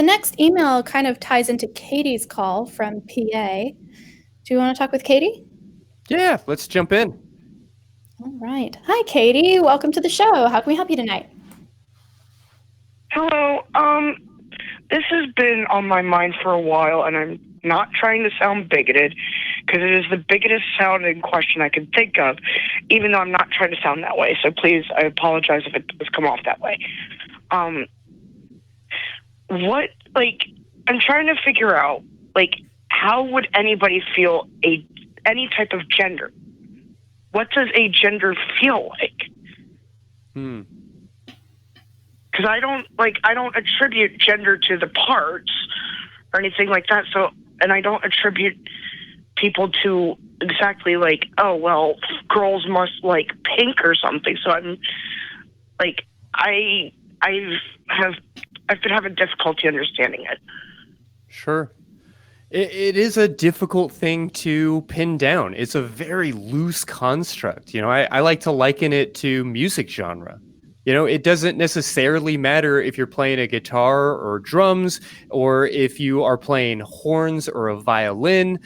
The next email kind of ties into Katie's call from PA. Do you want to talk with Katie? Yeah, let's jump in. All right. Hi, Katie. Welcome to the show. How can we help you tonight? Hello. This has been on my mind for a while, and I'm not trying to sound bigoted, because it is the biggest sounding question I can think of, even though I'm not trying to sound that way. So please, I apologize if it does come off that way. I'm trying to figure out, how would anybody feel any type of gender? What does a gender feel like? Because I don't attribute gender to the parts or anything like that. So, and I don't attribute people to exactly girls must like pink or something. So I'm like, I've been having difficulty understanding it. Sure. It is a difficult thing to pin down. It's a very loose construct. I like to liken it to music genre. It doesn't necessarily matter if you're playing a guitar or drums, or if you are playing horns or a violin.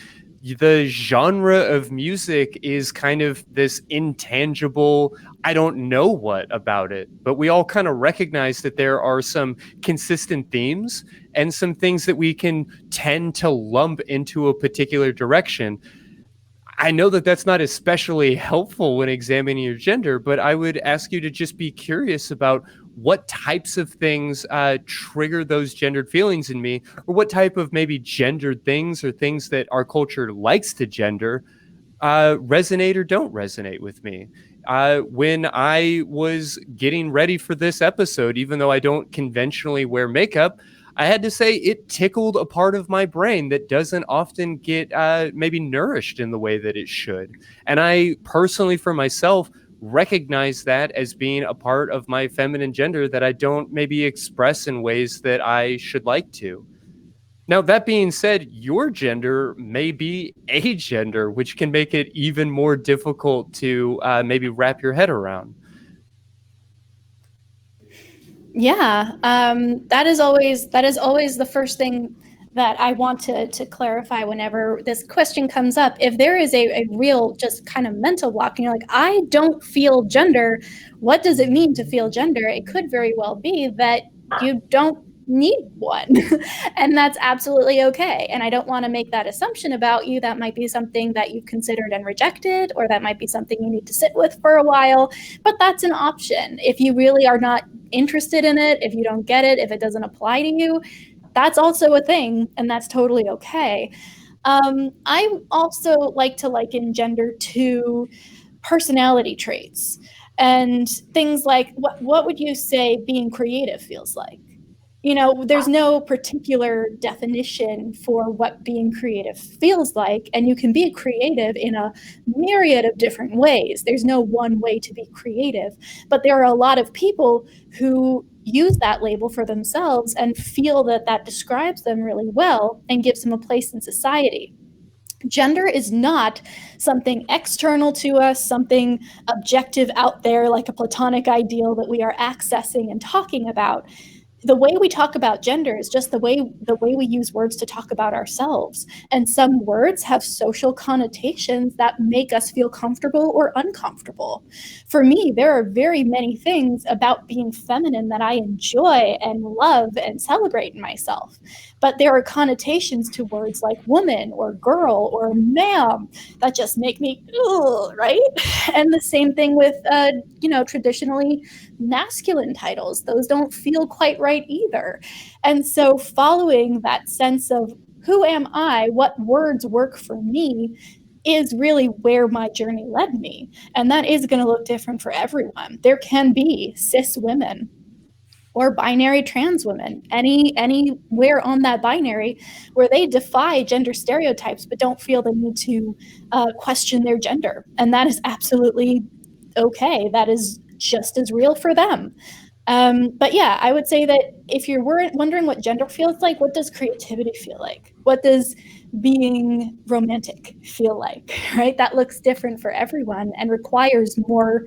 The genre of music is kind of this intangible, I don't know what about it, but we all kind of recognize that there are some consistent themes and some things that we can tend to lump into a particular direction. I know that that's not especially helpful when examining your gender, but I would ask you to just be curious about what types of things trigger those gendered feelings in me, or what type of maybe gendered things or things that our culture likes to gender resonate or don't resonate with me. When I was getting ready for this episode, even though I don't conventionally wear makeup, I had to say it tickled a part of my brain that doesn't often get maybe nourished in the way that it should. And I personally, for myself, recognize that as being a part of my feminine gender that I don't maybe express in ways that I should like to. Now, that being said, your gender may be a gender, which can make it even more difficult to maybe wrap your head around. Yeah, that is always the first thing that I want to clarify whenever this question comes up. If there is a real just kind of mental block and you're like, I don't feel gender, what does it mean to feel gender? It could very well be that you don't need one. And that's absolutely okay. And I don't want to make that assumption about you. That might be something that you've considered and rejected, or that might be something you need to sit with for a while, but that's an option. If you really are not interested in it, if you don't get it, if it doesn't apply to you, that's also a thing, and that's totally okay. I also like to liken gender to personality traits and things like what would you say being creative feels like? There's no particular definition for what being creative feels like, and you can be creative in a myriad of different ways. There's no one way to be creative, but there are a lot of people who use that label for themselves and feel that that describes them really well and gives them a place in society. Gender is not something external to us, something objective out there like a platonic ideal that we are accessing and talking about. The way we talk about gender is just the way we use words to talk about ourselves. And some words have social connotations that make us feel comfortable or uncomfortable. For me, there are very many things about being feminine that I enjoy and love and celebrate in myself. But there are connotations to words like woman or girl or ma'am that just make me, ugh, right? And the same thing with, traditionally masculine titles. Those don't feel quite right either. And so following that sense of who am I, what words work for me, is really where my journey led me. And that is going to look different for everyone. There can be cis women or binary trans women, anywhere on that binary where they defy gender stereotypes but don't feel the need to question their gender. And that is absolutely okay. That is just as real for them. But yeah, I would say that if you're wondering what gender feels like, what does creativity feel like? What does being romantic feel like, right? That looks different for everyone and requires more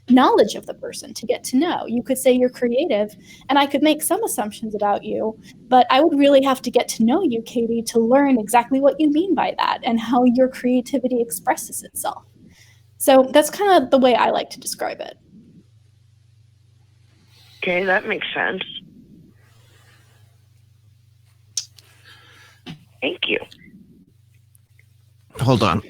knowledge of the person, to get to know. You could say you're creative, and I could make some assumptions about you, but I would really have to get to know you, Katie, to learn exactly what you mean by that and how your creativity expresses itself. So that's kind of the way I like to describe it. Okay, that makes sense. Thank you. Hold on.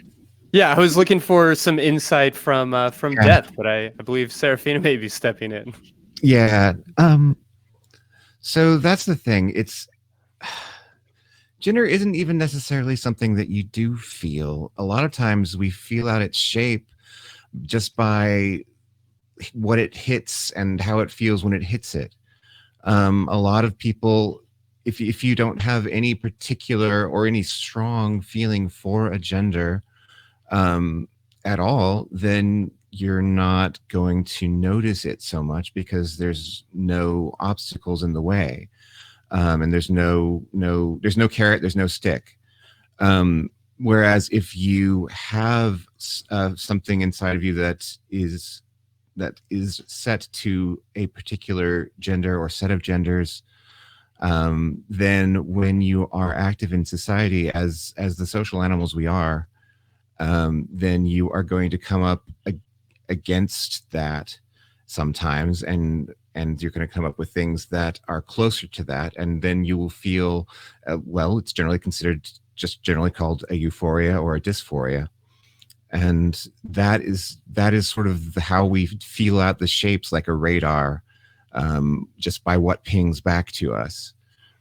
Yeah, I was looking for some insight from Death, but I believe Serafina may be stepping in. Yeah. So that's the thing. It's gender isn't even necessarily something that you do feel. A lot of times we feel out its shape just by what it hits and how it feels when it hits it. A lot of people, if you don't have any particular or any strong feeling for a gender at all, then you're not going to notice it so much because there's no obstacles in the way, and there's no carrot, there's no stick. Whereas if you have something inside of you that is set to a particular gender or set of genders, then when you are active in society as the social animals we are, then you are going to come up against that sometimes, and you're going to come up with things that are closer to that, and then you will feel, well, it's generally considered just generally called a euphoria or a dysphoria. And that is sort of how we feel out the shapes like a radar, just by what pings back to us.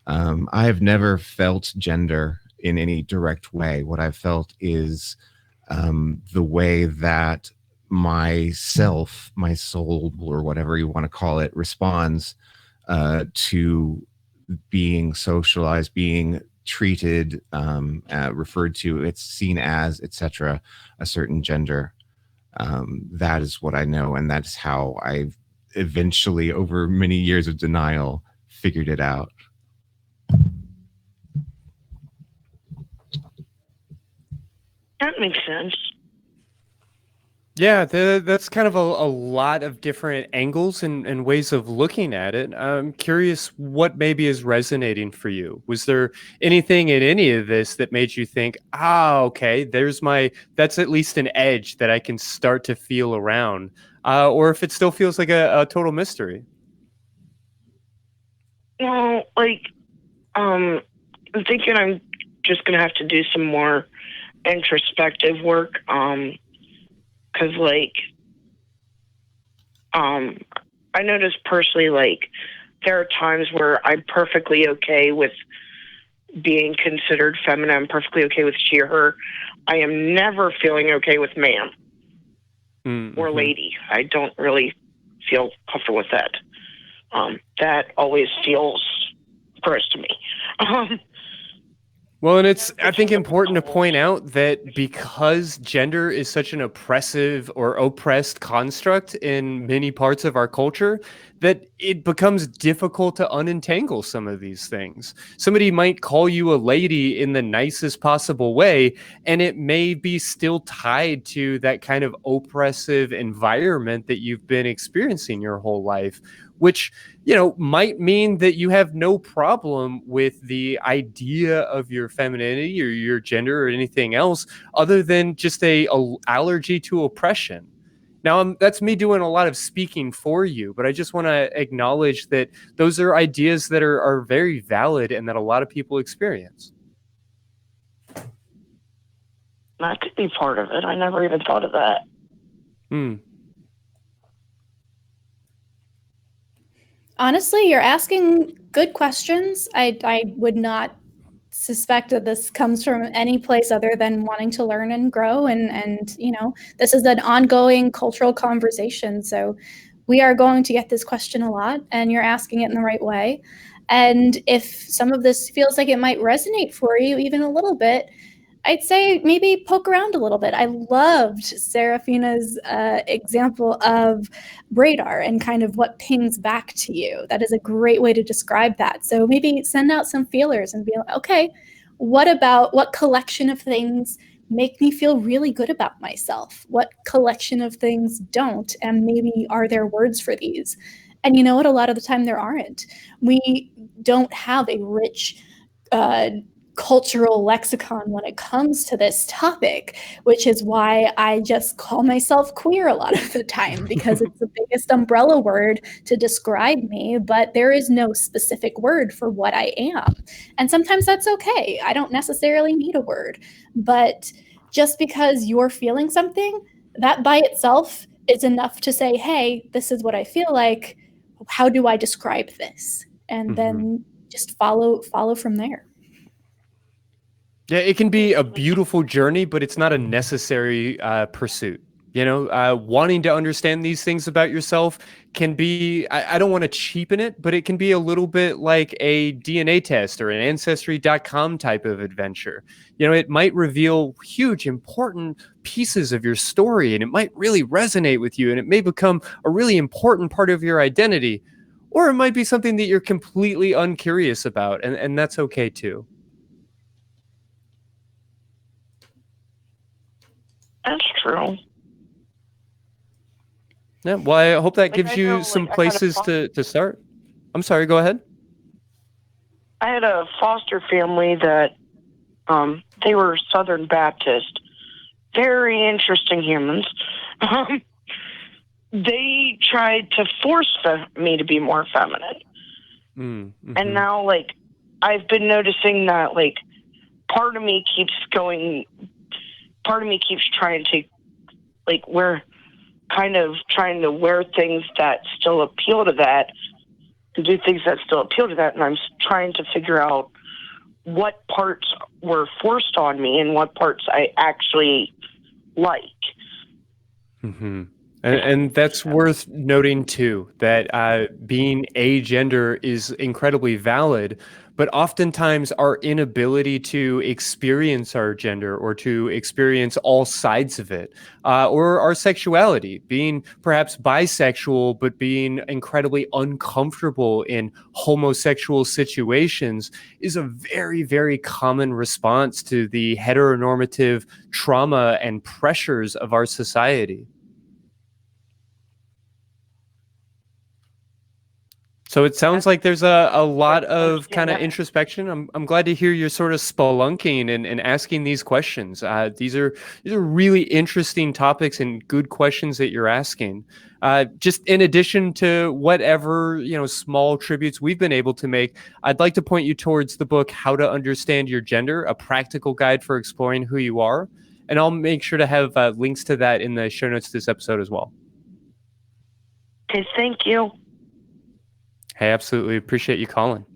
I have never felt gender in any direct way. What I've felt is the way that myself, my soul, or whatever you want to call it, responds to being socialized, being treated, referred to, it's seen as, etc., a certain gender. That is what I know, and that's how I've eventually, over many years of denial, figured it out. That makes sense. Yeah, that's kind of a lot of different angles and ways of looking at it. I'm curious what maybe is resonating for you. Was there anything in any of this that made you think, okay, that's at least an edge that I can start to feel around, or if it still feels like a total mystery? Well, I'm thinking I'm just going to have to do some more introspective work, because I noticed personally, there are times where I'm perfectly okay with being considered feminine. I'm perfectly okay with she or her. I am never feeling okay with ma'am or lady. I don't really feel comfortable with that. That always feels gross to me. Well, and it's, I think, important to point out that because gender is such an oppressive or oppressed construct in many parts of our culture, that it becomes difficult to unentangle some of these things. Somebody might call you a lady in the nicest possible way, and it may be still tied to that kind of oppressive environment that you've been experiencing your whole life, which, might mean that you have no problem with the idea of your femininity or your gender or anything else other than just a allergy to oppression. Now, that's me doing a lot of speaking for you, but I just want to acknowledge that those are ideas that are very valid and that a lot of people experience. That could be part of it. I never even thought of that. Honestly, you're asking good questions. I would not suspect that this comes from any place other than wanting to learn and grow. And this is an ongoing cultural conversation. So we are going to get this question a lot, and you're asking it in the right way. And if some of this feels like it might resonate for you even a little bit, I'd say maybe poke around a little bit. I loved Serafina's example of radar and kind of what pings back to you. That is a great way to describe that. So maybe send out some feelers and be like, okay, what collection of things make me feel really good about myself? What collection of things don't? And maybe are there words for these? And you know what? A lot of the time there aren't. We don't have a rich cultural lexicon when it comes to this topic, which is why I just call myself queer a lot of the time, because it's the biggest umbrella word to describe me, but there is no specific word for what I am. And sometimes that's okay. I don't necessarily need a word, but just because you're feeling something, that by itself is enough to say, hey, this is what I feel like. How do I describe this? And then just follow from there. Yeah, it can be a beautiful journey, but it's not a necessary pursuit. You know, wanting to understand these things about yourself can be, I don't want to cheapen it, but it can be a little bit like a DNA test or an Ancestry.com type of adventure. You know, it might reveal huge, important pieces of your story, and it might really resonate with you, and it may become a really important part of your identity, or it might be something that you're completely uncurious about, and that's okay too. That's true. Yeah, well, I hope that Like, gives I you know, some like, I had a places to start. I'm sorry, go ahead. I had a foster family that they were Southern Baptist, very interesting humans. They tried to force me to be more feminine. And now, like, I've been noticing that, like, part of me keeps trying to, like, trying to wear things that still appeal to that and do things that still appeal to that. And I'm trying to figure out what parts were forced on me and what parts I actually like. And that's worth noting too, that being agender is incredibly valid, but oftentimes our inability to experience our gender or to experience all sides of it, or our sexuality, being perhaps bisexual, but being incredibly uncomfortable in homosexual situations, is a very, very common response to the heteronormative trauma and pressures of our society. So it sounds like there's a lot of kind of introspection. I'm glad to hear you're sort of spelunking and asking these questions. These are really interesting topics and good questions that you're asking. Just in addition to whatever, you know, small tributes we've been able to make, I'd like to point you towards the book How to Understand Your Gender, a practical guide for exploring who you are. And I'll make sure to have links to that in the show notes of this episode as well. Okay, thank you. Hey, absolutely. Appreciate you calling.